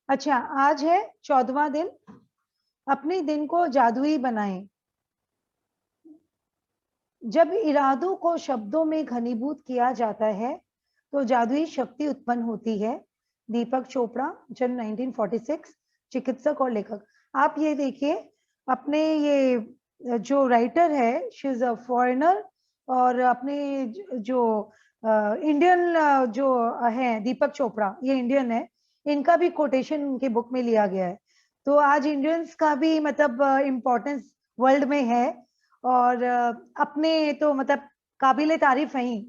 अच्छा, आज है 14वां दिन। अपने दिन को जादुई बनाएं। जब इरादों को शब्दों में घनीभूत किया जाता है तो जादुई शक्ति उत्पन्न होती है। दीपक चोपड़ा, जन्म 1946, चिकित्सक और लेखक। आप ये देखिए, अपने ये जो राइटर है, शी इज अ फॉरेनर, और अपने जो इंडियन जो है दीपक चोपड़ा, ये इंडियन है। इनका भी कोटेशन उनके बुक में लिया गया है। तो आज इंडियंस का भी मतलब इम्पोर्टेंस वर्ल्ड में है। और अपने तो मतलब काबिले तारीफ है ही।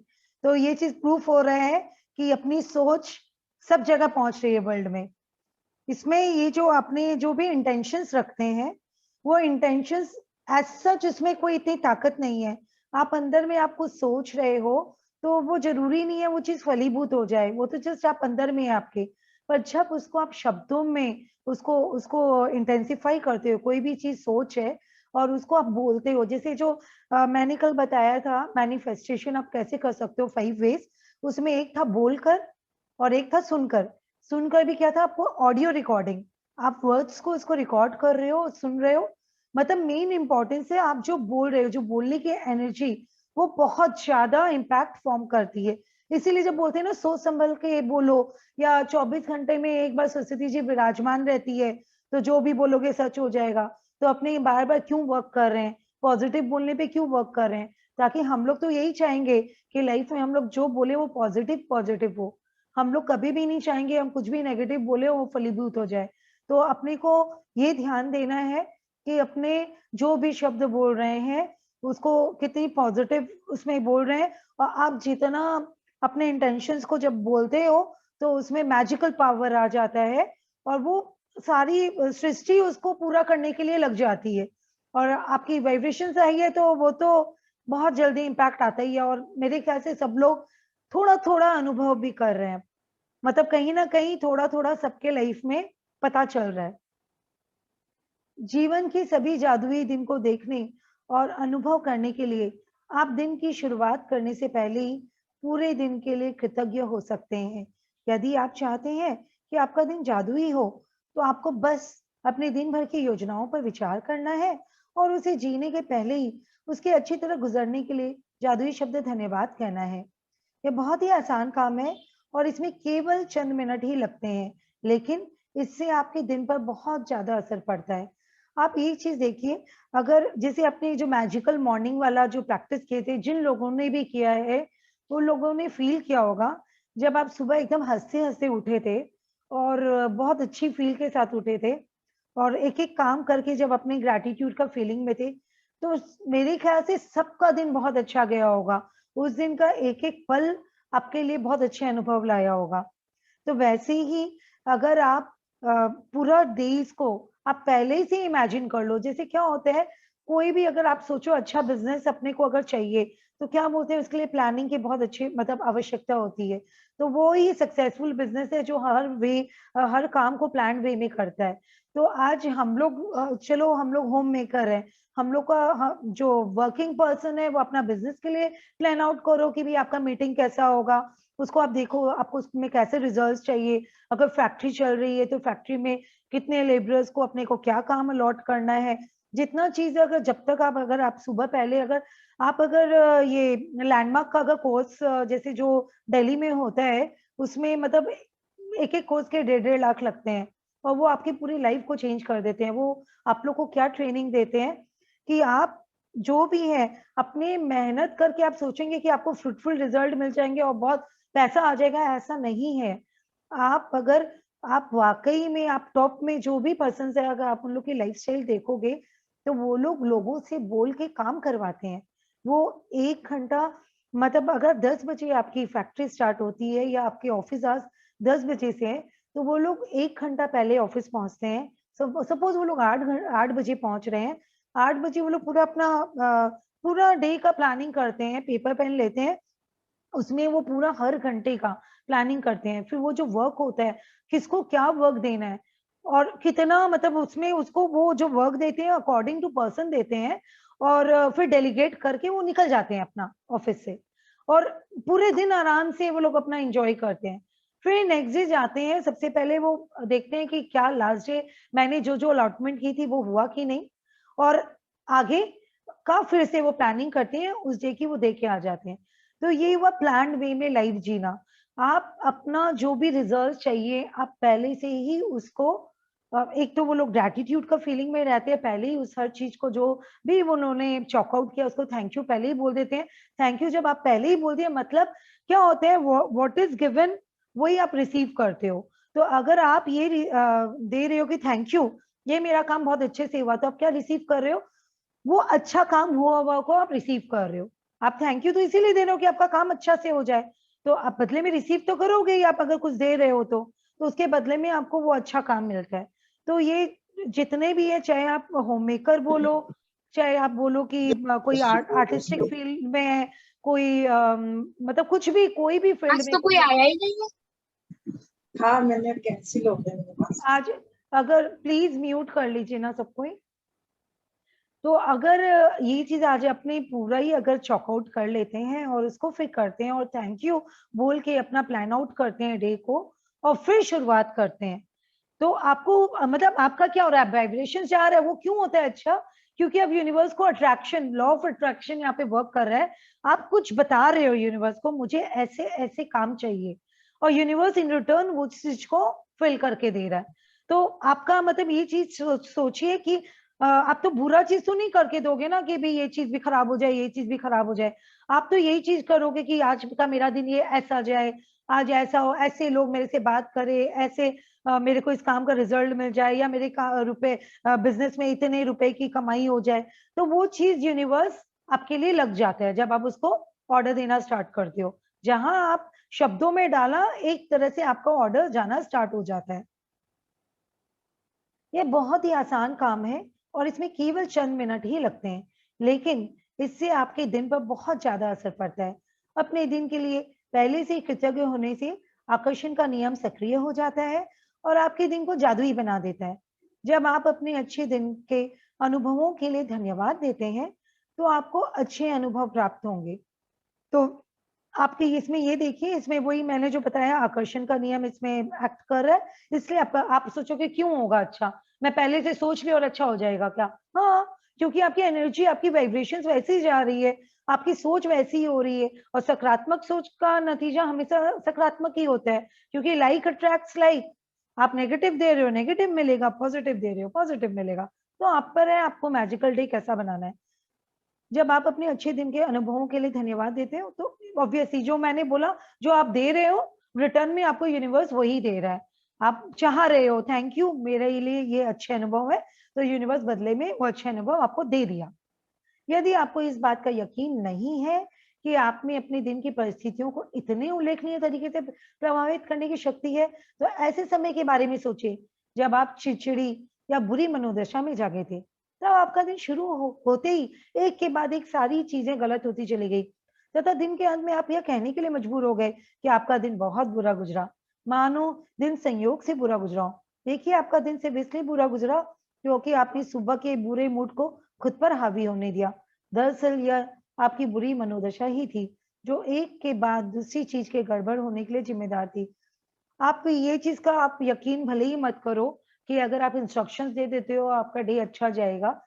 तो ये चीज प्रूफ हो रहा है कि अपनी सोच सब जगह पहुंच रही है वर्ल्ड में। इसमें ये जो अपने जो भी इंटेंशंस रखते हैं, वो इंटेंशंस एज सच, इसमें कोई इतनी ताकत नहीं है। आप अंदर में आप कुछ सोच रहे हो तो वो जरूरी नहीं है वो चीज फलीभूत हो जाए, वो तो जस्ट आप अंदर में है आपके। पर जब उसको आप शब्दों में उसको उसको इंटेंसिफाई करते हो, कोई भी चीज सोच है और उसको आप बोलते हो, जैसे जो मैंने कल बताया था मैनिफेस्टेशन आप कैसे कर सकते हो 5 वेज, उसमें एक था बोलकर और एक था सुनकर। सुनकर भी क्या था, आपको ऑडियो रिकॉर्डिंग, आप वर्ड्स को इसको रिकॉर्ड कर रहे हो, सुन रहे हो। मतलब मेन इंपॉर्टेंस है आप जो बोल रहे हो, जो बोलने की एनर्जी, वो बहुत ज्यादा इम्पैक्ट फॉर्म करती है। इसीलिए जब बोलते हैं ना सोच संभल के बोलो, या 24 घंटे में एक बार सरस्वती जी विराजमान रहती है, तो जो भी बोलोगे सच हो जाएगा। तो अपने बार बार क्यों वर्क कर रहे हैं, पॉजिटिव बोलने पे क्यों वर्क कर रहे हैं? ताकि हम लोग तो यही चाहेंगे कि लाइफ में हम लोग जो बोले वो पॉजिटिव पॉजिटिव हो। हम लोग कभी भी नहीं चाहेंगे हम कुछ भी नेगेटिव बोले वो फलीभूत हो जाए। तो अपने को ये ध्यान देना है कि अपने जो भी शब्द बोल रहे हैं उसको कितनी पॉजिटिव उसमें बोल रहे हैं। और आप जितना अपने इंटेंशंस को जब बोलते हो तो उसमें मैजिकल पावर आ जाता है, और वो सारी सृष्टि उसको पूरा करने के लिए लग जाती है। और आपकी वाइब्रेशन सही है तो वो तो बहुत जल्दी इम्पैक्ट आता ही है। और मेरे ख्याल से सब लोग थोड़ा थोड़ा अनुभव भी कर रहे हैं, मतलब कहीं ना कहीं थोड़ा थोड़ा सबके लाइफ में पता चल रहा है। जीवन के सभी जादुई दिन को देखने और अनुभव करने के लिए आप दिन की शुरुआत करने से पहले ही पूरे दिन के लिए कृतज्ञ हो सकते हैं। यदि आप चाहते हैं कि आपका दिन जादुई हो, तो आपको बस अपने दिन भर की योजनाओं पर विचार करना है और उसे जीने के पहले ही उसके अच्छी तरह गुजरने के लिए जादुई शब्द धन्यवाद कहना है। ये बहुत ही आसान काम है और इसमें केवल चंद मिनट ही लगते हैं, लेकिन इससे आपके दिन पर बहुत ज्यादा असर पड़ता है। आप एक चीज देखिए, अगर जैसे अपने जो मैजिकल मॉर्निंग वाला जो प्रैक्टिस किए थे, जिन लोगों ने भी किया है उन लोगों ने फील किया होगा, जब आप सुबह एकदम हंसते हंसते उठे थे और बहुत अच्छी फील के साथ उठे थे और एक एक काम करके जब अपने ग्रैटिट्यूड का फीलिंग में थे, तो मेरे ख्याल से सबका दिन बहुत अच्छा गया होगा। उस दिन का एक एक पल आपके लिए बहुत अच्छे अनुभव लाया होगा। तो वैसे ही अगर आप पूरा डेज को आप पहले से इमेजिन कर लो, जैसे क्या होता है, कोई भी अगर आप सोचो अच्छा बिजनेस अपने को अगर चाहिए, तो क्या बोलते हैं उसके लिए प्लानिंग की बहुत अच्छी मतलब आवश्यकता होती है। तो वो ही सक्सेसफुल बिजनेस है जो हर काम को प्लान वे में करता है। तो आज हम लोग चलो हम लोग होम मेकर हैं, हम लोग का जो वर्किंग पर्सन है वो अपना बिजनेस के लिए प्लान आउट करो कि भी आपका मीटिंग कैसा होगा, उसको आप देखो आपको उसमें कैसे रिजल्ट्स चाहिए। अगर फैक्ट्री चल रही है तो फैक्ट्री में कितने लेबरर्स को अपने को क्या काम अलॉट करना है। जितना चीज अगर जब तक आप अगर आप सुबह पहले अगर आप अगर ये लैंडमार्क का अगर कोर्स जैसे जो दिल्ली में होता है, उसमें मतलब एक एक कोर्स के 1.5 लाख लगते हैं और वो आपकी पूरी लाइफ को चेंज कर देते हैं। वो आप लोग को क्या ट्रेनिंग देते हैं कि आप जो भी है अपने मेहनत करके आप सोचेंगे कि आपको फ्रूटफुल रिजल्ट मिल जाएंगे और बहुत पैसा आ जाएगा, ऐसा नहीं है। आप अगर आप वाकई में आप टॉप में जो भी पर्सन है, अगर आप उन लोग की लाइफस्टाइल देखोगे तो वो लोग लोगों से बोल के काम करवाते हैं। वो 1 घंटा मतलब अगर 10 बजे आपकी फैक्ट्री स्टार्ट होती है या आपके ऑफिस आवर्स 10 बजे से है, तो वो लोग 1 घंटा पहले ऑफिस पहुंचते हैं। सपोज वो लोग 8 बजे पहुंच रहे हैं, 8 बजे वो लोग पूरा अपना पूरा डे का प्लानिंग करते हैं, पेपर पेन लेते हैं, उसमें वो पूरा हर घंटे का प्लानिंग करते हैं। फिर वो जो वर्क होता है, किसको क्या वर्क देना है और कितना मतलब उसमें उसको वो जो वर्क देते हैं अकॉर्डिंग टू पर्सन देते हैं। और फिर डेलीगेट करके वो निकल जाते हैं अपना ऑफिस से, और पूरे दिन आराम से वो लोग अपना एंजॉय करते हैं। फिर नेक्स्ट डे जाते हैं, सबसे पहले वो देखते हैं कि क्या लास्ट डे मैंने जो जो अलॉटमेंट की थी वो हुआ कि नहीं, और आगे का फिर से वो प्लानिंग करते हैं, उस डे की वो दे के आ जाते हैं। तो ये हुआ प्लान्ड वे में लाइफ जीना। आप अपना जो भी रिजल्ट चाहिए आप पहले से ही उसको एक तो वो लोग ग्रैटिट्यूड का फीलिंग में रहते हैं, पहले ही उस हर चीज को जो भी उन्होंने चॉक आउट किया उसको थैंक यू पहले ही बोल देते हैं। थैंक यू जब आप पहले ही बोल दिए, मतलब क्या होता है, व्हाट इज गिवन वही आप रिसीव करते हो। तो अगर आप ये दे रहे हो कि थैंक यू, ये मेरा काम बहुत अच्छे से हुआ, तो आप क्या रिसीव कर रहे हो, वो अच्छा काम हुआ हुआ को आप रिसीव कर रहे हो। आप थैंक यू तो इसीलिए दे रहे हो कि आपका काम अच्छा से हो जाए, तो आप बदले में रिसीव तो करोगे ही, आप अगर कुछ दे रहे हो तो उसके बदले में आपको वो अच्छा काम मिलता है। तो ये जितने भी है, चाहे आप होम मेकर बोलो, चाहे आप बोलो कि कोई आर्टिस्टिक फील्ड में है, कोई मतलब कुछ भी, कोई भी फील्ड आज में तो कोई कोई, आया ही नहीं है। हाँ मैंने कैंसिल हो गया मेरे पास। आज अगर प्लीज म्यूट कर लीजिए ना सबको ही। तो अगर ये चीज आज अपने पूरा ही अगर चॉकआउट कर लेते हैं और उसको फिर करते हैं और थैंक यू बोल के अपना प्लान आउट करते हैं डे को, और फिर शुरुआत करते हैं, तो आपको मतलब आपका क्या हो रहा है, वाइब्रेशन जा रहा है। वो क्यों होता है, अच्छा, क्योंकि अब यूनिवर्स को अट्रैक्शन, लॉ ऑफ अट्रैक्शन यहाँ पे वर्क कर रहा है। आप कुछ बता रहे हो यूनिवर्स को, मुझे ऐसे ऐसे काम चाहिए, और यूनिवर्स इन रिटर्न वो चीज को फिल करके दे रहा है। तो आपका मतलब ये चीज सोचिए कि आप तो बुरा चीज तो नहीं करके दोगे ना कि भाई ये चीज भी खराब हो जाए, ये चीज भी खराब हो जाए। आप तो यही चीज करोगे कि आज का मेरा दिन ये ऐसा जाए, आज ऐसा हो, ऐसे लोग मेरे से बात करे, ऐसे मेरे को इस काम का रिजल्ट मिल जाए, या मेरे रुपए बिजनेस में इतने रुपए की कमाई हो जाए। तो वो चीज यूनिवर्स आपके लिए लग जाता है जब आप उसको ऑर्डर देना स्टार्ट करते हो। जहां आप शब्दों में डाला, एक तरह से आपका ऑर्डर जाना स्टार्ट हो जाता है। ये बहुत ही आसान काम है और इसमें केवल चंद मिनट ही लगते हैं, लेकिन इससे आपके दिन पर बहुत ज्यादा असर पड़ता है। अपने दिन के लिए पहले से कृतज्ञ होने से आकर्षण का नियम सक्रिय हो जाता है और आपके दिन को जादुई बना देता है। जब आप अपने अच्छे दिन के अनुभवों के लिए धन्यवाद देते हैं, तो आपको अच्छे अनुभव प्राप्त होंगे। तो आपके इसमें ये देखिए, इसमें वही मैंने जो बताया आकर्षण का नियम इसमें एक्ट कर रहा है, इसलिए आप सोचोगे क्यों होगा अच्छा, मैं पहले से सोच लिया और अच्छा हो जाएगा क्या। हाँ, क्योंकि आपकी एनर्जी, आपकी वाइब्रेशंस वैसी ही जा रही है, आपकी सोच वैसी ही हो रही है, और सकारात्मक सोच का नतीजा हमेशा सकारात्मक ही होता है, क्योंकि लाइक अट्रैक्ट्स लाइक। आप नेगेटिव दे रहे हो नेगेटिव मिलेगा, पॉजिटिव दे रहे हो पॉजिटिव मिलेगा। तो आप पर है आपको मैजिकल डे कैसा बनाना है। जब आप अपने अच्छे दिन के अनुभवों के लिए धन्यवाद देते हो, तो ऑब्वियसली जो मैंने बोला, जो आप दे रहे हो रिटर्न में आपको यूनिवर्स वही दे रहा है। आप चाह रहे हो थैंक यू मेरे लिए ये अच्छे अनुभव है, तो यूनिवर्स बदले में वो अच्छे अनुभव आपको दे दिया। यदि आपको इस बात का यकीन नहीं है कि आप में अपने दिन की परिस्थितियों को इतने उल्लेखनीय तरीके से प्रभावित करने की शक्ति है, तो ऐसे समय के बारे में सोचिए जब आप चिड़चिड़ी या बुरी मनोदशा में जागे थे। तब आपका दिन शुरू होते ही एक के बाद एक सारी चीजें गलत होती चली गई, तथा दिन के अंत में आप यह कहने के लिए मजबूर हो गए कि आपका दिन बहुत बुरा गुजरा, मानो दिन संयोग से बुरा गुजरा हो। देखिए, आपका दिन सिर्फ इसलिए बुरा गुजरा क्योंकि आपने सुबह के बुरे मूड को खुद पर हावी होने दिया। दरअसल यह आपकी बुरी मनोदशा ही थी जो एक के बाद दूसरी चीज के गड़बड़ होने के लिए जिम्मेदार थी। आप ये चीज का आप यकीन भले ही मत करो कि अगर आप इंस्ट्रक्शंस दे देते हो आपका डे अच्छा जाएगा।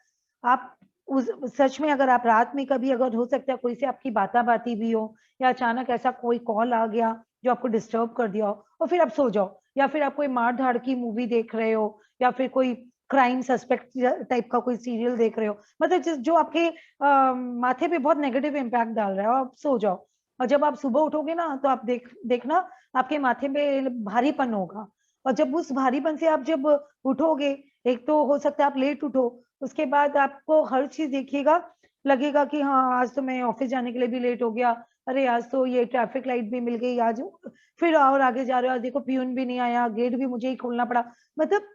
आप उस सच में अगर आप रात में कभी, अगर हो सकता है कोई से आपकी बाती भी हो, या अचानक ऐसा कोई कॉल आ गया जो आपको डिस्टर्ब कर दिया हो, और फिर आप सो जाओ, या फिर आप कोई मार धाड़ की मूवी देख रहे हो, या फिर कोई क्राइम सस्पेक्ट टाइप का कोई सीरियल देख रहे हो, मतलब जो आपके माथे पे बहुत नेगेटिव इम्पैक्ट डाल रहा है, और आप सो जाओ। और जब आप सुबह उठोगे ना, तो आप देखना आपके माथे पे भारीपन होगा। और जब उस भारीपन से आप जब उठोगे, एक तो हो सकता है आप लेट उठो, उसके बाद आपको हर चीज देखिएगा, लगेगा कि हाँ आज तो मैं ऑफिस जाने के लिए भी लेट हो गया, अरे आज तो ये ट्रैफिक लाइट भी मिल गई आज। फिर और आगे जा रहे हो, देखो पियून भी नहीं आया, गेट भी मुझे ही खोलना पड़ा। मतलब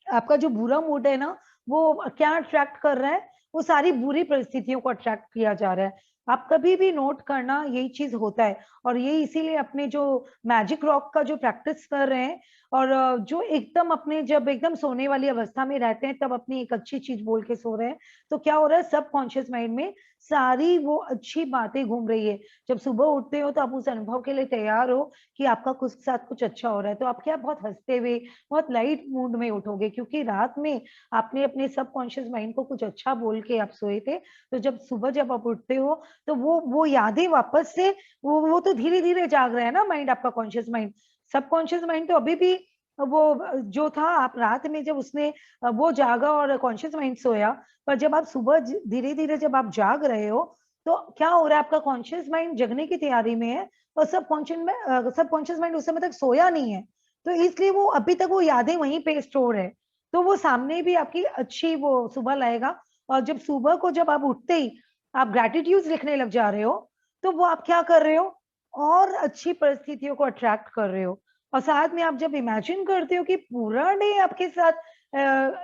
आपका जो बुरा मूड है ना, वो क्या अट्रैक्ट कर रहा है, वो सारी बुरी परिस्थितियों को अट्रैक्ट किया जा रहा है। आप कभी भी नोट करना, यही चीज होता है। और ये इसीलिए अपने जो मैजिक रॉक का जो प्रैक्टिस कर रहे हैं, और जो एकदम अपने जब एकदम सोने वाली अवस्था में रहते हैं तब अपनी एक अच्छी चीज बोल के सो रहे हैं, तो क्या हो रहा है, सबकॉन्शियस माइंड में सारी वो अच्छी बातें घूम रही है। जब सुबह उठते हो तो आप उस अनुभव के लिए तैयार हो कि आपका कुछ साथ कुछ अच्छा हो रहा है, तो आप क्या बहुत हंसते हुए, बहुत लाइट मूड में उठोगे, क्योंकि रात में आपने अपने सबकॉन्शियस माइंड को कुछ अच्छा बोल के आप सोए थे। तो जब सुबह जब आप उठते हो तो वो यादें वापस से, वो तो धीरे धीरे जाग रहा है ना माइंड, आपका कॉन्शियस माइंड। सबकॉन्शियस माइंड तो अभी भी वो जो था, आप रात में जब उसने वो जागा और कॉन्शियस माइंड सोया, पर जब आप सुबह धीरे धीरे जब आप जाग रहे हो, तो क्या हो रहा है, आपका कॉन्शियस माइंड जगने की तैयारी में है, और सबकॉन्शियस माइंड उस समय तक सोया नहीं है। तो इसलिए वो अभी तक वो यादें वहीं पे स्टोर है, तो वो सामने भी आपकी अच्छी वो सुबह लाएगा। और जब सुबह को जब आप उठते ही आप ग्रैटिट्यूड लिखने लग जा रहे हो, तो वो आप क्या कर रहे हो, और अच्छी परिस्थितियों को अट्रैक्ट कर रहे हो। और साथ में आप जब इमेजिन करते हो कि पूरा डे आपके साथ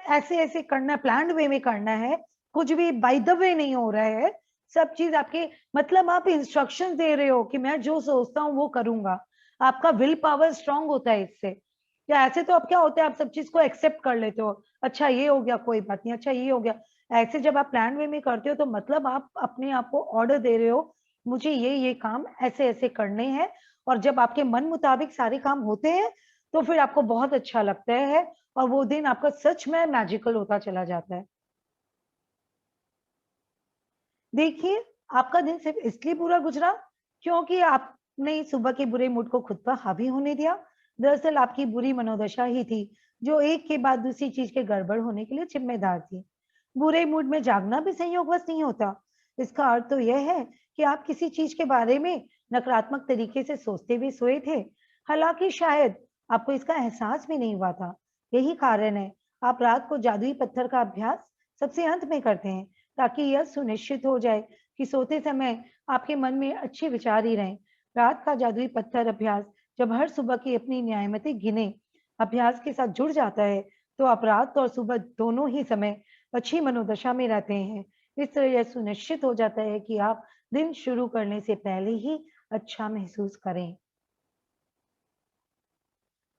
ऐसे ऐसे करना है, प्लान्ड वे में करना है, कुछ भी बाय द वे नहीं हो रहा है, सब चीज आपके, मतलब आप इंस्ट्रक्शंस दे रहे हो कि मैं जो सोचता हूँ वो करूंगा। आपका विल पावर स्ट्रांग होता है इससे। या ऐसे तो आप क्या होता है, आप सब चीज को एक्सेप्ट कर लेते हो, अच्छा ये हो गया कोई बात नहीं, अच्छा ये हो गया। ऐसे जब आप प्लान वे में करते हो तो मतलब आप अपने आप को ऑर्डर दे रहे हो, मुझे ये काम ऐसे ऐसे करने हैं। और जब आपके मन मुताबिक सारे काम होते हैं, तो फिर आपको बहुत अच्छा लगता है, और वो दिन आपका सच में मैजिकल होता चला जाता है। देखिए, आपका दिन सिर्फ इसलिए पूरा गुजरा क्योंकि आपने सुबह के बुरे मूड को खुद पर हावी होने दिया। दरअसल आपकी बुरी मनोदशा ही थी जो एक के बाद दूसरी चीज के गड़बड़ होने के लिए जिम्मेदार थी। बुरे मूड में जागना भी संयोगवश नहीं होता। इसका अर्थ तो यह है कि आप किसी चीज के बारे में नकारात्मक तरीके से सोचते हुए सोए थे, हालांकि शायद आपको इसका एहसास भी नहीं हुआ था। यही कारण है आप रात को जादुई पत्थर का अभ्यास सबसे अंत में करते हैं, ताकि यह सुनिश्चित हो जाए कि सोते समय आपके मन में अच्छे विचार ही रहें। रात का जादुई पत्थर अभ्यास जब हर सुबह की अपनी न्यायमती गिने अभ्यास के साथ जुड़ जाता है, तो आप रात और सुबह दोनों ही समय अच्छी मनोदशा में रहते हैं। इस तरह यह सुनिश्चित हो जाता है कि आप दिन शुरू करने से पहले ही अच्छा महसूस करें।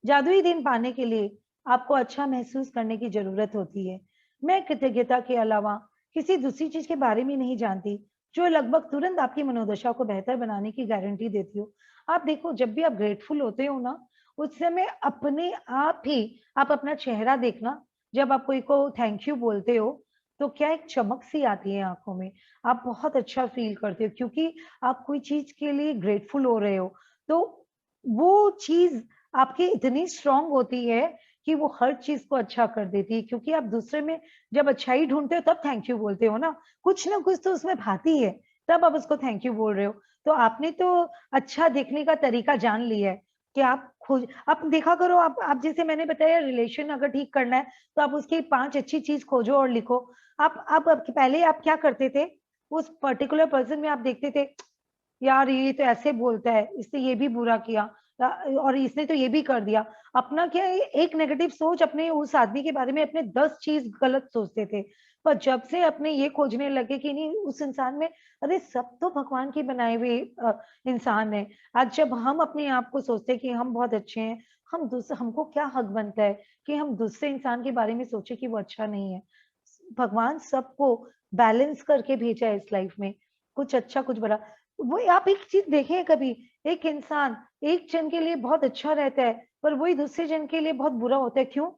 जादुई दिन पाने के लिए आपको अच्छा महसूस करने की जरूरत होती है। मैं कृतज्ञता के अलावा किसी दूसरी चीज के बारे में नहीं जानती जो लगभग तुरंत आपकी मनोदशा को बेहतर बनाने की गारंटी देती हो। आप देखो, जब भी आप ग्रेटफुल होते हो ना, उस समय अपने आप ही आप अपना चेहरा देखना, जब आप कोई को थैंक यू बोलते हो, तो क्या एक चमक सी आती है आंखों में। आप बहुत अच्छा फील करते हो क्योंकि आप कोई चीज के लिए ग्रेटफुल हो रहे हो। तो वो चीज आपकी इतनी स्ट्रांग होती है कि वो हर चीज को अच्छा कर देती है, क्योंकि आप दूसरे में जब अच्छाई ढूंढते हो तब थैंक यू बोलते हो ना कुछ तो उसमें भाती है, तब आप उसको थैंक यू बोल रहे हो। तो आपने तो अच्छा देखने का तरीका जान लिया है कि आप खुद, आप देखा करो, आप जैसे मैंने बताया, रिलेशन अगर ठीक करना है तो आप उसकी 5 अच्छी चीज खोजो और लिखो। आप पहले आप क्या करते थे, उस पर्टिकुलर पर्सन में आप देखते थे, यार ये तो ऐसे बोलता है, इसने ये भी बुरा किया, और इसने तो ये भी कर दिया। अपना क्या है, एक नेगेटिव सोच अपने उस आदमी के बारे में अपने 10 चीज गलत सोचते थे। पर जब से अपने ये खोजने लगे कि नहीं, उस इंसान में, अरे सब तो भगवान के बनाए हुए इंसान है। आज जब हम अपने आप को सोचते हैं कि हम बहुत अच्छे हैं, हमको क्या हक बनता है कि हम दूसरे इंसान के बारे में सोचे कि वो अच्छा नहीं है। भगवान सबको बैलेंस करके भेजा है इस लाइफ में, कुछ अच्छा कुछ बुरा। वो आप एक चीज देखें कभी, एक इंसान एक जन के लिए बहुत अच्छा रहता है, पर वही दूसरे जन के लिए बहुत बुरा होता है, क्यों?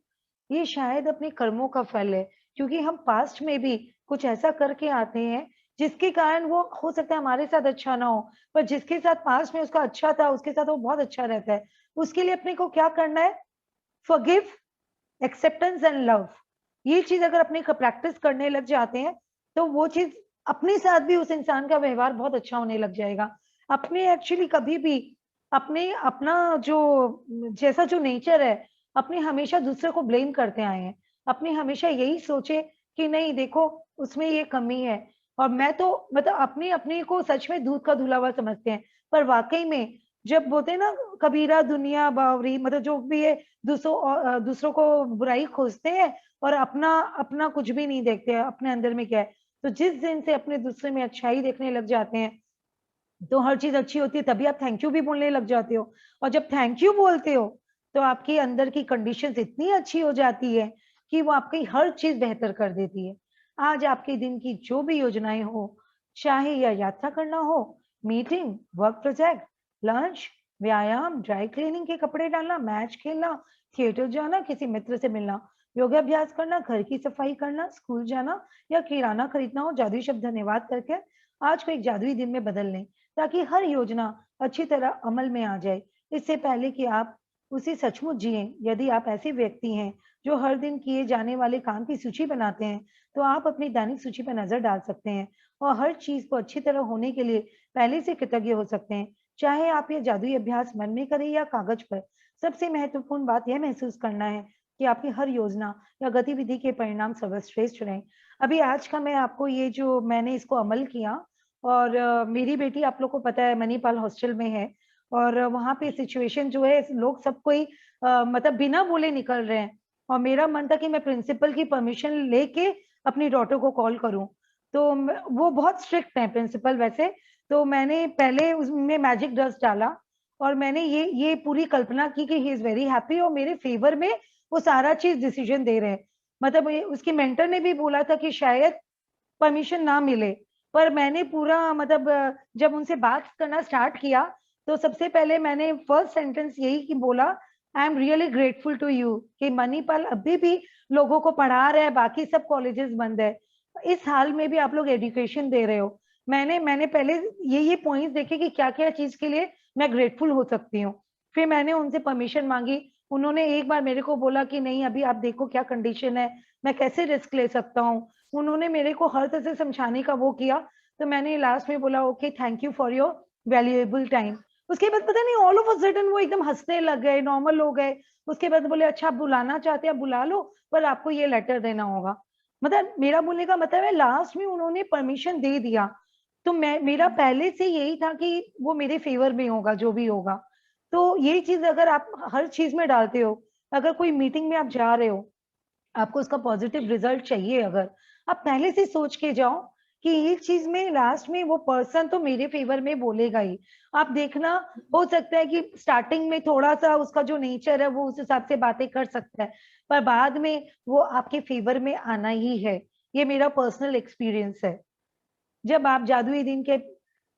ये शायद अपने कर्मों का फल है, क्योंकि हम पास्ट में भी कुछ ऐसा करके आते हैं जिसके कारण वो हो सकता है हमारे साथ अच्छा ना हो, पर जिसके साथ पास्ट में उसका अच्छा था उसके साथ वो बहुत अच्छा रहता है। उसके लिए अपने को क्या करना है? Forgive, acceptance and love. ये चीज अगर अपने प्रैक्टिस करने लग जाते हैं, तो वो चीज अपने साथ भी उस इंसान का व्यवहार बहुत अच्छा होने लग जाएगा। अपने एक्चुअली कभी भी अपने अपना जो जैसा जो नेचर है, अपने हमेशा दूसरे को ब्लेम करते आए हैं। अपने हमेशा यही सोचे कि नहीं देखो, उसमें ये कमी है, और मैं तो मतलब अपने अपने को सच में दूध का धुला हुआ समझते हैं। पर वाकई में जब बोलते हैं ना, कबीरा दुनिया बावरी, मतलब जो भी है, दूसरों को बुराई खोजते हैं और अपना अपना कुछ भी नहीं देखते हैं अपने अंदर में क्या है। तो जिस दिन से अपने दूसरे में अच्छाई देखने लग जाते हैं, तो हर चीज अच्छी होती है, तभी आप थैंक यू भी बोलने लग जाते हो। और जब थैंक यू बोलते हो तो आपके अंदर की कंडीशंस इतनी अच्छी हो जाती है कि वो आपकी हर चीज बेहतर कर देती है। आज आपके दिन की जो भी योजनाएं हो, चाहे या यात्रा करना हो, मीटिंग, वर्क प्रोजेक्ट, लंच, व्यायाम, ड्राई क्लीनिंग के कपड़े डालना, मैच खेलना, थिएटर जाना, किसी मित्र से मिलना, योगाभ्यास करना, घर की सफाई करना, स्कूल जाना या किराना खरीदना हो, जादुई शब्द धन्यवाद करके आज को एक जादुई दिन में बदल लें, ताकि हर योजना अच्छी तरह अमल में आ जाए। इससे पहले कि आप उसे सचमुच जिएं, यदि आप ऐसे व्यक्ति हैं जो हर दिन किए जाने वाले काम की सूची बनाते हैं, तो आप अपनी दैनिक सूची पर नजर डाल सकते हैं और हर चीज को अच्छी तरह होने के लिए पहले से कृतज्ञ हो सकते हैं। चाहे आप ये जादुई अभ्यास मन में करें या कागज पर, सबसे महत्वपूर्ण बात यह महसूस करना है कि आपकी हर योजना या गतिविधि के परिणाम सर्वश्रेष्ठ रहें। अभी आज का मैं आपको ये जो मैंने इसको अमल किया, और मेरी बेटी आप लोग को पता है मणिपाल हॉस्टल में है, और वहाँ पे सिचुएशन जो है लोग सब कोई मतलब बिना बोले निकल रहे हैं, और मेरा मन था कि मैं प्रिंसिपल की परमिशन लेके अपनी डॉटर को कॉल करूं। तो वो बहुत स्ट्रिक्ट है प्रिंसिपल वैसे। तो मैंने पहले उसमें मैजिक डस्ट डाला और मैंने ये पूरी कल्पना की कि ही इज वेरी हैप्पी और मेरे फेवर में वो सारा चीज डिसीजन दे रहे हैं। मतलब उसकी मेंटर ने भी बोला था कि शायद परमिशन ना मिले, पर मैंने पूरा मतलब जब उनसे बात करना स्टार्ट किया, तो सबसे पहले मैंने फर्स्ट सेंटेंस यही कि बोला, I am really grateful to you कि मणिपाल अभी भी लोगों को पढ़ा रहा है, बाकी सब कॉलेजेस बंद है, इस हाल में भी आप लोग एजुकेशन दे रहे हो। मैंने पहले ये पॉइंट्स देखे कि क्या क्या चीज के लिए मैं ग्रेटफुल हो सकती हूँ। फिर मैंने उनसे परमिशन मांगी। उन्होंने एक बार मेरे को बोला कि नहीं, अभी आप देखो क्या कंडीशन है, मैं कैसे रिस्क ले सकता हूँ। उन्होंने मेरे को हर तरह से समझाने का वो किया। तो मैंने लास्ट में बोला okay, thank you for your valuable time. उसके बाद पता नहीं ऑल ऑफ अ सडन वो एकदम हंसने लग गए, नॉर्मल हो गए। उसके बाद बोले अच्छा आप बुलाना चाहते हैं आप बुला लो, पर आपको ये लेटर देना होगा। मतलब मेरा बोलने का मतलब है लास्ट में उन्होंने परमिशन दे दिया। तो मेरा पहले से यही था कि वो मेरे फेवर में होगा जो भी होगा। तो यही चीज अगर आप हर चीज में डालते हो, अगर कोई मीटिंग में आप जा रहे हो, आपको उसका पॉजिटिव रिजल्ट चाहिए, अगर आप पहले से सोच के जाओ कि ये चीज में लास्ट में वो पर्सन तो मेरे फेवर में बोलेगा ही। आप देखना, हो सकता है कि स्टार्टिंग में थोड़ा सा उसका जो नेचर है वो उस हिसाब से बातें कर सकता है, पर बाद में वो आपके फेवर में आना ही है। ये मेरा पर्सनल एक्सपीरियंस है। जब आप जादुई दिन के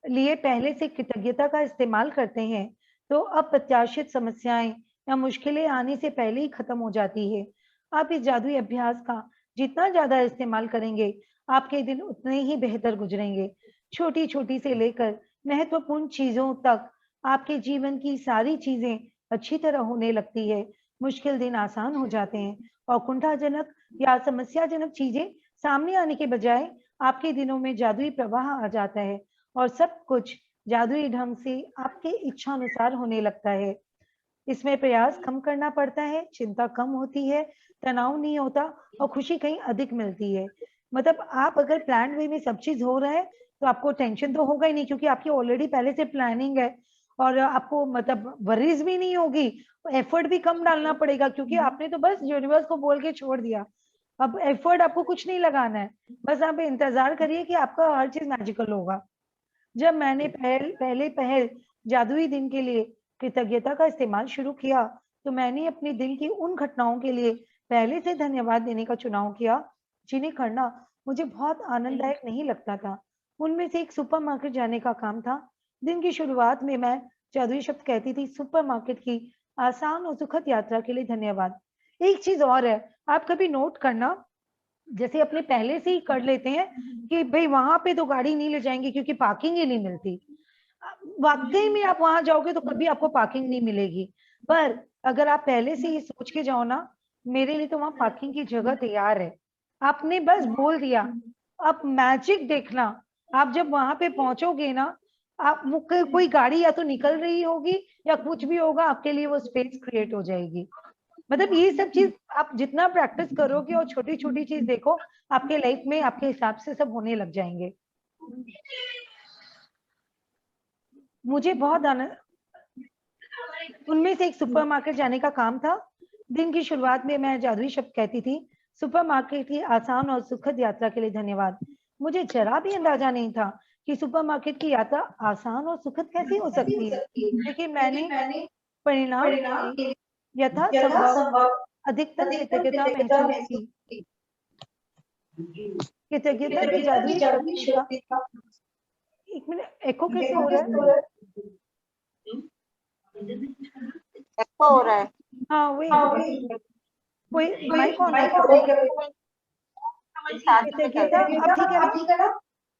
लिए पहले से कृतज्ञता का इस्तेमाल करते हैं, तो अप्रत्याशित समस्याएं या मुश्किलें आने से पहले ही खत्म हो जाती है। आप इस जादुई अभ्यास का जितना ज्यादा इस्तेमाल करेंगे, आपके दिन उतने ही बेहतर गुजरेंगे। छोटी छोटी से लेकर महत्वपूर्ण चीजों तक आपके जीवन की सारी चीजें अच्छी तरह होने लगती है। मुश्किल दिन आसान हो जाते हैं और कुंठाजनक या समस्याजनक चीजें सामने आने के बजाय आपके दिनों में जादुई प्रवाह आ जाता है और सब कुछ जादुई ढंग से आपके इच्छानुसार होने लगता है। इसमें प्रयास कम करना पड़ता है, चिंता कम होती है, तनाव नहीं होता और खुशी कहीं अधिक मिलती है। मतलब आप अगर प्लान वे में सब चीज हो रहा है, तो आपको टेंशन तो होगा ही नहीं, क्योंकि आपकी ऑलरेडी पहले से प्लानिंग है। और आपको मतलब वरीज भी नहीं होगी, एफर्ट भी कम डालना पड़ेगा, क्योंकि आपने तो बस यूनिवर्स को बोल के छोड़ दिया। अब एफर्ट आपको कुछ नहीं लगाना है, बस आप इंतजार करिए कि आपका हर चीज मैजिकल होगा। जब मैंने पहले पहल जादुई दिन के लिए कृतज्ञता का इस्तेमाल शुरू किया, तो मैंने अपने दिन की उन घटनाओं के लिए पहले से धन्यवाद देने का चुनाव किया, जिन्हें करना मुझे बहुत आनंददायक नहीं लगता था। उनमें से एक सुपरमार्केट जाने का काम था। दिन की शुरुआत में मैं जादुई शब्द कहती थी, सुपरमार्केट की आसान और सुखद यात्रा के लिए धन्यवाद। एक चीज और है, आप कभी नोट करना, जैसे अपने पहले से ही कर लेते हैं कि भाई वहां पे तो गाड़ी नहीं ले जाएंगे क्योंकि पार्किंग ही नहीं मिलती। वाकई में आप वहां जाओगे तो कभी आपको पार्किंग नहीं मिलेगी। पर अगर आप पहले से ही सोच के जाओ ना, मेरे लिए तो वहां पार्किंग की जगह तैयार है। आपने बस बोल दिया। आप मैजिक देखना, आप जब वहां पे पहुंचोगे ना, आप कोई गाड़ी या तो निकल रही होगी या कुछ भी होगा, आपके लिए वो स्पेस क्रिएट हो जाएगी। मतलब ये सब चीज आप जितना प्रैक्टिस करोगे और छोटी छोटी चीज देखो, आपके लाइफ में आपके हिसाब से सब होने लग जाएंगे। मुझे बहुत आनंद, उनमें से एक सुपरमार्केट जाने का काम था। दिन की शुरुआत में मैं जादुई शब्द कहती थी, सुपरमार्केट की आसान और सुखद यात्रा के लिए धन्यवाद। मुझे जरा भी अंदाजा नहीं था कि सुपरमार्केट की यात्रा आसान और सुखद कैसी हो सकती है, लेकिन मैंने परिणाम के लिए यथासंभव अधिकतम कृतज्ञता महसूस की। कृतज्ञता की जादुई शक्ति का, एक मिनट, एको कैसे हो रहा है? एको हो रहा है। हाँ वही, कोई माइक ऑन है क्या? कृतज्ञता अब ठीक है ना?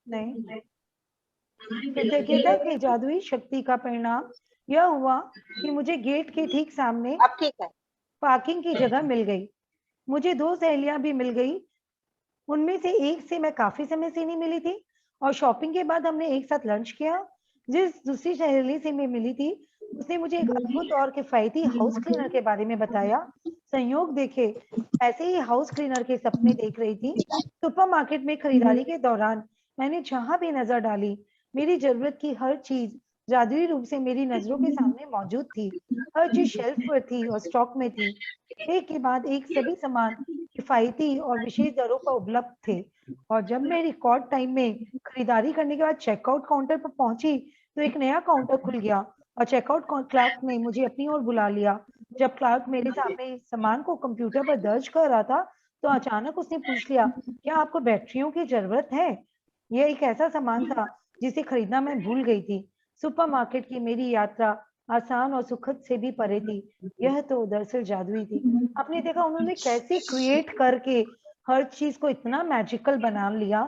नहीं, कृतज्ञता की जादुई शक्ति का परिणाम यह हुआ कि मुझे गेट के ठीक सामने अब ठीक है। पार्किंग की जगह मिल गई। मुझे 2 सहेलियां भी मिल गई। उनमें से एक से मैं काफी समय से नहीं मिली थी और शॉपिंग के बाद हमने एक साथ लंच किया। जिस दूसरी सहेली से मैं मिली थी, उसने मुझे एक अद्भुत और किफायती हाउस क्लीनर के बारे में बताया। संयोग देखे, ऐसे ही हाउस क्लीनर के सपने देख रही थी। सुपरमार्केट में खरीदारी के दौरान मैंने जहां भी नजर डाली, मेरी जरूरत की हर चीज जादुई रूप से मेरी नजरों के सामने मौजूद थी। हर चीज शेल्फ पर थी और स्टॉक में थी। एक के बाद एक सभी सामान किफायती और विशेष दरों पर उपलब्ध थे। और जब मैं रिकॉर्ड टाइम में खरीदारी करने के बाद चेकआउट काउंटर पर पहुंची, तो एक नया काउंटर खुल गया और चेकआउट क्लर्क ने मुझे अपनी ओर बुला लिया। जब क्लर्क मेरे सामने सामान को कंप्यूटर पर दर्ज कर रहा था, तो अचानक उसने पूछ लिया, क्या आपको बैटरियों की जरूरत है? यह एक ऐसा सामान था जिसे खरीदना मैं भूल गई थी। सुपरमार्केट की मेरी यात्रा आसान और सुखद से भी परे थी। यह तो दरअसल जादुई थी। आपने देखा उन्होंने कैसे क्रिएट करके हर चीज को इतना मैजिकल बना लिया।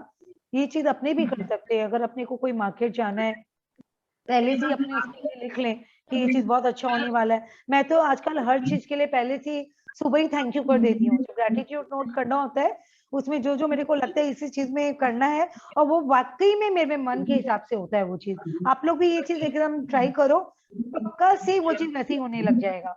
ये चीज अपने भी कर सकते हैं। अगर अपने को कोई मार्केट जाना है, पहले से ही अपने उसके लिए लिख लें कि ये चीज बहुत अच्छा होने वाला है। मैं तो आजकल हर चीज के लिए पहले से ही सुबह ही थैंक यू कर देती हूँ। जो ग्रेटिट्यूड नोट करना होता है, उसमें जो जो मेरे को लगता है इसी चीज में करना है, और वो वाकई में मेरे मन के हिसाब से होता है वो चीज। आप लोग भी ये चीज एकदम ट्राई करो, पक्का से वो चीज वैसी होने लग जाएगा।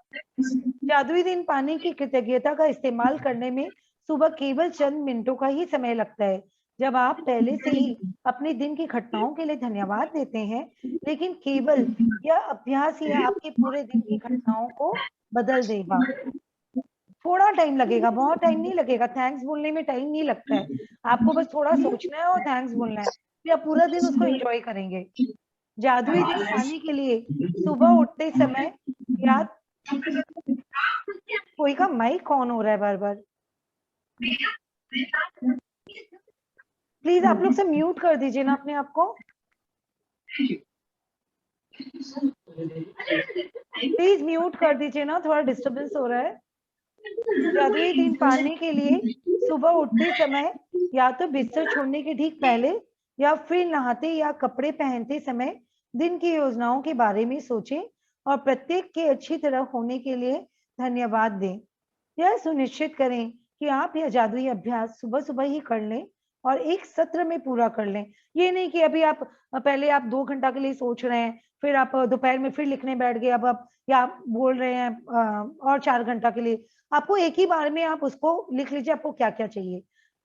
जादुई दिन पाने की कृतज्ञता का इस्तेमाल करने में सुबह केवल चंद मिनटों का ही समय लगता है। जब आप पहले से ही अपने दिन की घटनाओं के लिए धन्यवाद देते हैं, लेकिन केवल यह अभ्यास ही आपके पूरे दिन की घटनाओं को बदल देगा। थोड़ा टाइम लगेगा, बहुत टाइम नहीं लगेगा। थैंक्स बोलने में टाइम नहीं लगता है। आपको बस थोड़ा सोचना है और थैंक्स बोलना है, फिर आप पूरा दिन उसको एंजॉय करेंगे। जादुई दिन पाने के लिए सुबह उठते समय याद, कोई का माइक ऑन हो रहा है बार बार। प्लीज आप लोग से म्यूट कर दीजिए ना अपने आप को। प्लीज म्यूट कर दीजिए ना, थोड़ा डिस्टरबेंस हो रहा है। जादुई दिन पाने के लिए सुबह उठते समय या तो बिस्तर छोड़ने के ठीक पहले या फिर नहाते या कपड़े पहनते समय दिन की योजनाओं के बारे में सोचें और प्रत्येक के अच्छी तरह होने के लिए धन्यवाद दें। यह सुनिश्चित करें कि आप यह जादुई अभ्यास सुबह सुबह ही कर लें और एक सत्र में पूरा कर लें। ये नहीं कि अभी आप पहले आप 2 घंटा के लिए सोच रहे हैं, फिर आप दोपहर में फिर लिखने बैठ गए, अब आप या आप बोल रहे हैं और 4 घंटा के लिए। आपको एक ही बार में आप उसको लिख लीजिए, आपको क्या क्या चाहिए।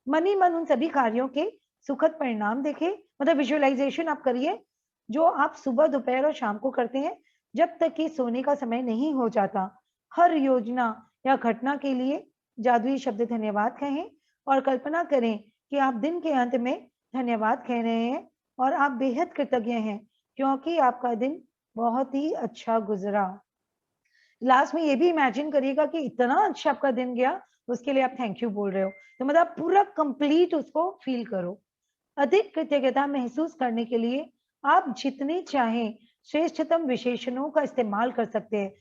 मन ही मन उन सभी कार्यों के सुखद परिणाम देखें, मतलब विजुअलाइजेशन आप करिए, जो आप सुबह दोपहर और शाम को करते हैं, जब तक कि सोने का समय नहीं हो जाता। हर योजना या घटना के लिए जादुई शब्द धन्यवाद कहें और कल्पना करें कि आप दिन के अंत में धन्यवाद कह रहे हैं और आप बेहद कृतज्ञ हैं क्योंकि आपका दिन बहुत ही अच्छा गुजरा। लास्ट में ये भी इमेजिन करिएगा कि इतना अच्छा आपका दिन गया, उसके लिए आप थैंक यू बोल रहे हो। तो मतलब पूरा कंप्लीट उसको फील करो। अधिक कृतज्ञता महसूस करने के लिए आप जितने चाहें श्रेष्ठतम विशेषणों का इस्तेमाल कर सकते हैं।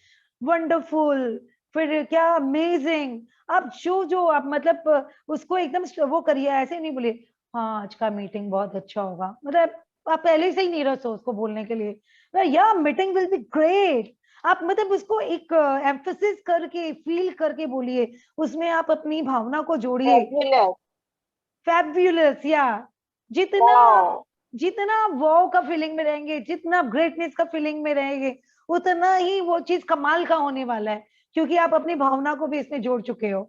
वंडरफुल, फिर क्या अमेजिंग, आप जो जो आप मतलब उसको एकदम वो करिए, ऐसे नहीं बोलिए हाँ आज का मीटिंग बहुत अच्छा होगा, मतलब आप पहले से ही नीरस हो उसको बोलने के लिए। या मीटिंग विल बी ग्रेट, आप मतलब उसको एक एम्फेसिस करके फील करके बोलिए, उसमें आप अपनी भावना को जोड़िए। फैबुलस, या जितना जितना वाव का फीलिंग में रहेंगे, जितना ग्रेटनेस का फीलिंग में रहेंगे, उतना ही वो चीज कमाल का होने वाला है, क्योंकि आप अपनी भावना को भी इसमें जोड़ चुके हो।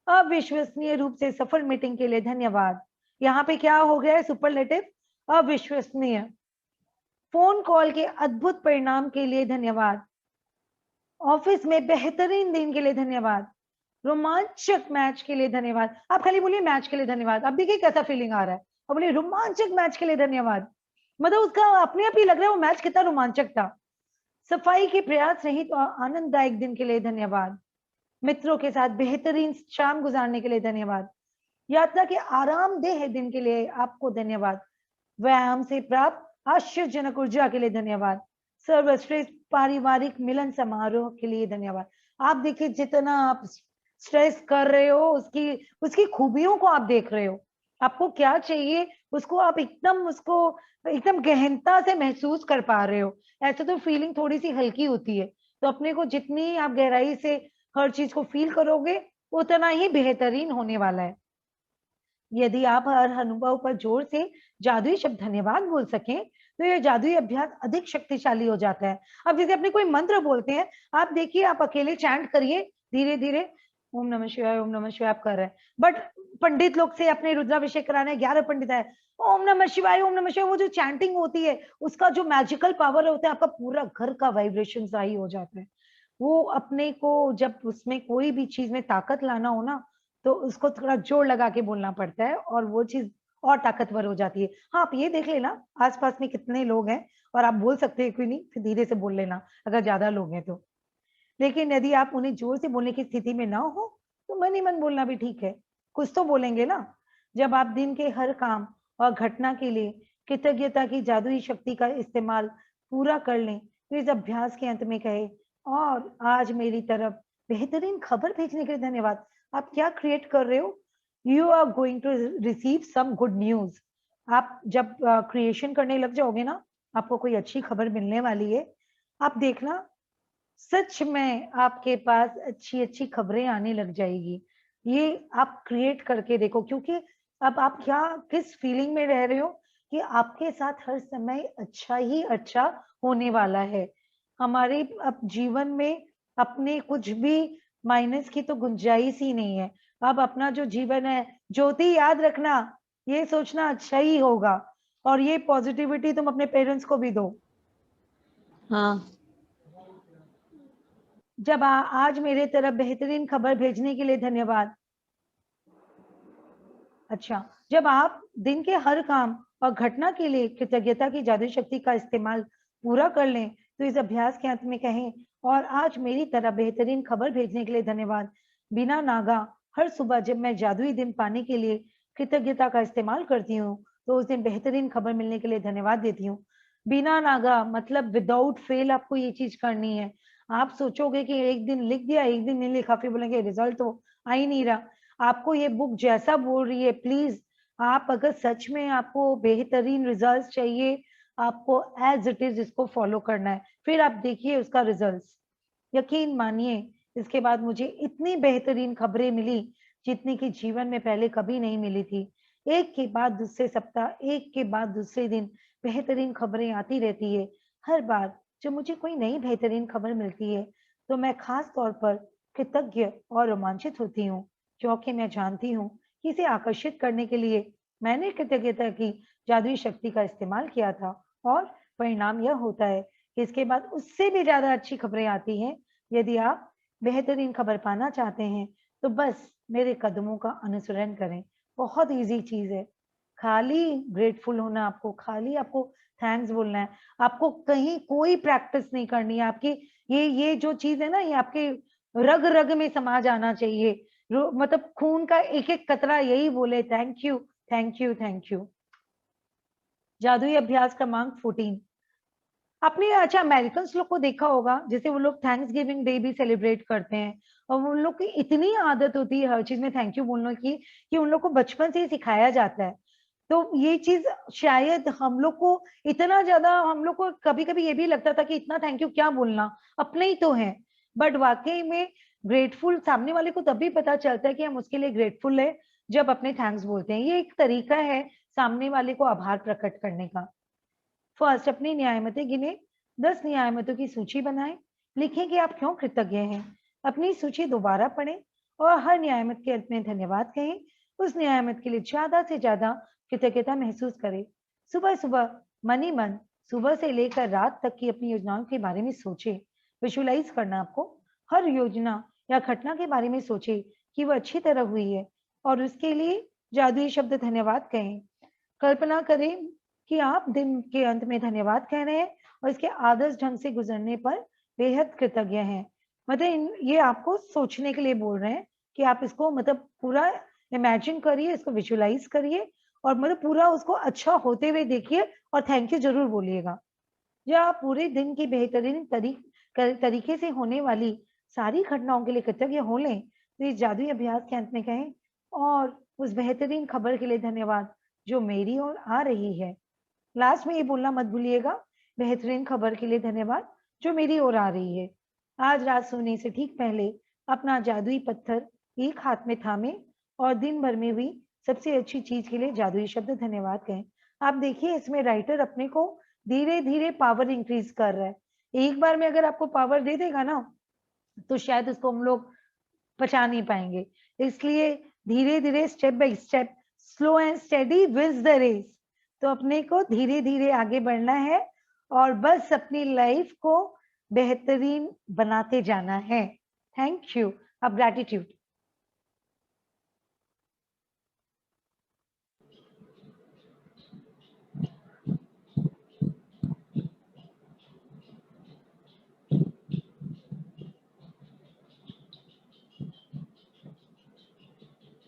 अविश्वसनीय रूप से सफल मीटिंग के लिए धन्यवाद। यहाँ पे क्या हो गया है, सुपरलेटिव अविश्वसनीय। फोन कॉल के अद्भुत परिणाम के लिए धन्यवाद। ऑफिस में बेहतरीन दिन के लिए धन्यवाद। रोमांचक मैच के लिए धन्यवाद। आप खाली बोलिए मैच के लिए धन्यवाद, अब देखिए कैसा फीलिंग आ रहा है। और बोले रोमांचक मैच के लिए धन्यवाद। मतलब उसका अपने आप ही लग रहा है वो मैच कितना रोमांचक था। सफाई के प्रयास रहित तो आनंददायक दिन के लिए धन्यवाद। मित्रों के साथ बेहतरीन शाम गुजारने के लिए धन्यवाद। यात्रा के आरामदेह दिन के लिए आपको धन्यवाद। व्यायाम से प्राप्त आश्चर्यजनक ऊर्जा के लिए धन्यवाद। सर्वश्रेष्ठ पारिवारिक मिलन समारोह के लिए धन्यवाद। आप देखिए जितना आप स्ट्रेस कर रहे हो उसकी उसकी खूबियों को आप देख रहे हो। आपको क्या चाहिए उसको आप एकदम गहनता से महसूस कर पा रहे हो। ऐसे तो फीलिंग थोड़ी सी हल्की होती है। तो अपने को जितनी आप गहराई से हर चीज को फील करोगे उतना ही बेहतरीन होने वाला है। यदि आप हर अनुभव पर जोर से जादुई शब्द धन्यवाद बोल सकें तो यह जादुई अभ्यास अधिक शक्तिशाली हो जाता है। अब जैसे अपने कोई मंत्र बोलते हैं, आप देखिए आप अकेले चैंट करिए धीरे धीरे, ओम नमः शिवाय ओम नमः शिवाय आप कर रहे हैं, बट पंडित लोग से अपने रुद्राभिषेक कराने 11 पंडित है, ओम नमः शिवाय ओम नमः शिवाय, वो जो चैंटिंग होती है उसका जो मैजिकल पावर होता है आपका पूरा घर का वाइब्रेशन हाई हो जाता है। वो अपने को जब उसमें कोई भी चीज में ताकत लाना हो ना तो उसको थोड़ा जोर लगा के बोलना पड़ता है और वो चीज और ताकतवर हो जाती है। हाँ, आप ये देख लेना आसपास में कितने लोग हैं और आप बोल सकते हैं कोई नहीं, फिर धीरे से बोल लेना अगर ज्यादा लोग हैं तो। लेकिन यदि आप उन्हें जोर से बोलने की स्थिति में ना हो तो मन ही मन बोलना भी ठीक है। कुछ तो बोलेंगे ना। जब आप दिन के हर काम और घटना के लिए कृतज्ञता की जादुई शक्ति का इस्तेमाल पूरा कर लें तो इस अभ्यास के अंत में कहे और आज मेरी तरफ बेहतरीन खबर भेजने के लिए धन्यवाद। आप क्या क्रिएट कर रहे हो? You are going to receive some good news. आप जब क्रिएशन करने लग जाओगे ना आपको कोई अच्छी खबर मिलने वाली है। आप देखना सच में आपके पास अच्छी-अच्छी खबरें आने लग जाएगी। ये आप क्रिएट करके देखो क्योंकि अब आप क्या किस फीलिंग में रह रहे हो कि आपके साथ हर समय अच्छा ही अच्छा होने वाला है। हमारे अब जीवन में अपने कुछ भी माइनस की तो गुंजाइश ही नहीं है। अब अपना जो जीवन है, ज्योति याद रखना, ये सोचना अच्छा ही होगा और ये पॉजिटिविटी तुम अपने पेरेंट्स को भी दो। हाँ। जब आज मेरे तरफ बेहतरीन खबर भेजने के लिए धन्यवाद। अच्छा, जब आप दिन के हर काम और घटना के लिए कृतज्ञता की जादुई शक्ति का इस्तेमाल पूरा कर लें तो इस अभ्यास के अंत में कहें और आज मेरी तरफ बेहतरीन खबर भेजने के लिए धन्यवाद। बिना नागा हर सुबह जब मैं जादुई दिन पाने के लिए कृतज्ञता का इस्तेमाल करती हूँ तो उस दिन बेहतरीन खबर मिलने के लिए धन्यवाद देती हूँ। बिना नागा मतलब विदाउट फेल आपको ये चीज करनी है। आप सोचोगे कि एक दिन लिख दिया एक दिन नहीं लिखा फिर बोलेंगे रिजल्ट तो आ ही नहीं रहा। आपको ये बुक जैसा बोल रही है प्लीज, आप अगर सच में आपको बेहतरीन रिजल्ट चाहिए आपको एज इट इज इसको फॉलो करना है, फिर आप देखिए उसका रिजल्ट। यकीन मानिए इसके बाद मुझे इतनी बेहतरीन खबरें मिली जितनी कि जीवन में पहले कभी नहीं मिली थी। एक के बाद दूसरे सप्ताह एक के बाद दूसरे दिन बेहतरीन खबरें आती रहती है। हर बार जब मुझे कोई नई बेहतरीन खबर मिलती है तो मैं खास तौर पर कृतज्ञ और रोमांचित होती हूँ क्योंकि मैं जानती हूँ कि इसे आकर्षित करने के लिए मैंने कृतज्ञता की जादुई शक्ति का इस्तेमाल किया था और परिणाम यह होता है कि इसके बाद उससे भी ज्यादा अच्छी खबरें आती हैं। यदि आप बेहतरीन खबर पाना चाहते हैं तो बस मेरे कदमों का अनुसरण करें। बहुत इजी चीज है। खाली ग्रेटफुल होना, आपको खाली आपको थैंक्स बोलना है। आपको कहीं कोई प्रैक्टिस नहीं करनी है। आपकी ये जो चीज है ना ये आपके रग रग में समा जाना चाहिए। मतलब खून का एक एक कतरा यही बोले thank you thank you thank you. जादुई अभ्यास क्रमांक 14। आपने अच्छा अमेरिकन लोग को देखा होगा जैसे वो लोग थैंक्स गिविंग डे भी सेलिब्रेट करते हैं और उन लोग की इतनी आदत होती है हर चीज में थैंक यू बोलने की कि उन लोग को बचपन से ही सिखाया जाता है। तो ये चीज शायद हम लोग को इतना ज्यादा हम लोग को कभी कभी ये भी लगता था कि इतना थैंक यू क्या बोलना, अपने ही तो है। बट वाकई में ग्रेटफुल सामने वाले को तभी पता चलता है कि हम उसके लिए ग्रेटफुल है जब अपने थैंक्स बोलते हैं। ये एक तरीका है सामने वाले को आभार प्रकट करने का। फर्स्ट अपनी न्यायमतें गिने, 10 न्यायमतों की सूची बनाएं, लिखें कि आप क्यों कृतज्ञ हैं। अपनी सूची दोबारा पढ़ें और हर न्यायमत के अंत में धन्यवाद कहें। उस न्यायमत के लिए ज्यादा से ज्यादा कृतज्ञता महसूस करें। सुबह सुबह मन ही मन सुबह से लेकर रात तक की अपनी योजनाओं के बारे में सोचे। विजुलाइज करना आपको हर योजना या घटना के बारे में सोचे कि वह अच्छी तरह हुई है और उसके लिए जादुई शब्द धन्यवाद कहें। कल्पना करें कि आप दिन के अंत में धन्यवाद कह रहे हैं और इसके आदर्श ढंग से गुजरने पर बेहद कृतज्ञ हैं। मतलब ये आपको सोचने के लिए बोल रहे हैं कि आप इसको मतलब पूरा इमेजिन करिए, इसको विजुअलाइज करिए और मतलब पूरा उसको अच्छा होते हुए देखिए और थैंक यू जरूर बोलिएगा। जब आप पूरे दिन की बेहतरीन तरीके से होने वाली सारी घटनाओं के लिए कृतज्ञ हो लें, तो इस जादुई अभ्यास के अंत में कहें, और उस बेहतरीन खबर के लिए धन्यवाद जो मेरी ओर आ रही है। लास्ट में ये बोलना मत भूलिएगा, बेहतरीन खबर के लिए धन्यवाद जो मेरी ओर आ रही है। आज रात सोने से ठीक पहले अपना जादुई पत्थर एक हाथ में थामे और दिन भर में हुई सबसे अच्छी चीज के लिए जादुई शब्द धन्यवाद कहें। आप देखिए इसमें राइटर अपने को धीरे धीरे पावर इंक्रीज कर रहा है। एक बार में अगर आपको पावर दे देगा ना, तो शायद उसको हम लोग पचा नहीं पाएंगे। इसलिए धीरे धीरे step by step, slow and steady wins the race. तो अपने को धीरे धीरे आगे बढ़ना है और बस अपनी लाइफ को बेहतरीन बनाते जाना है। Thank you. अब ग्रैटिट्यूड।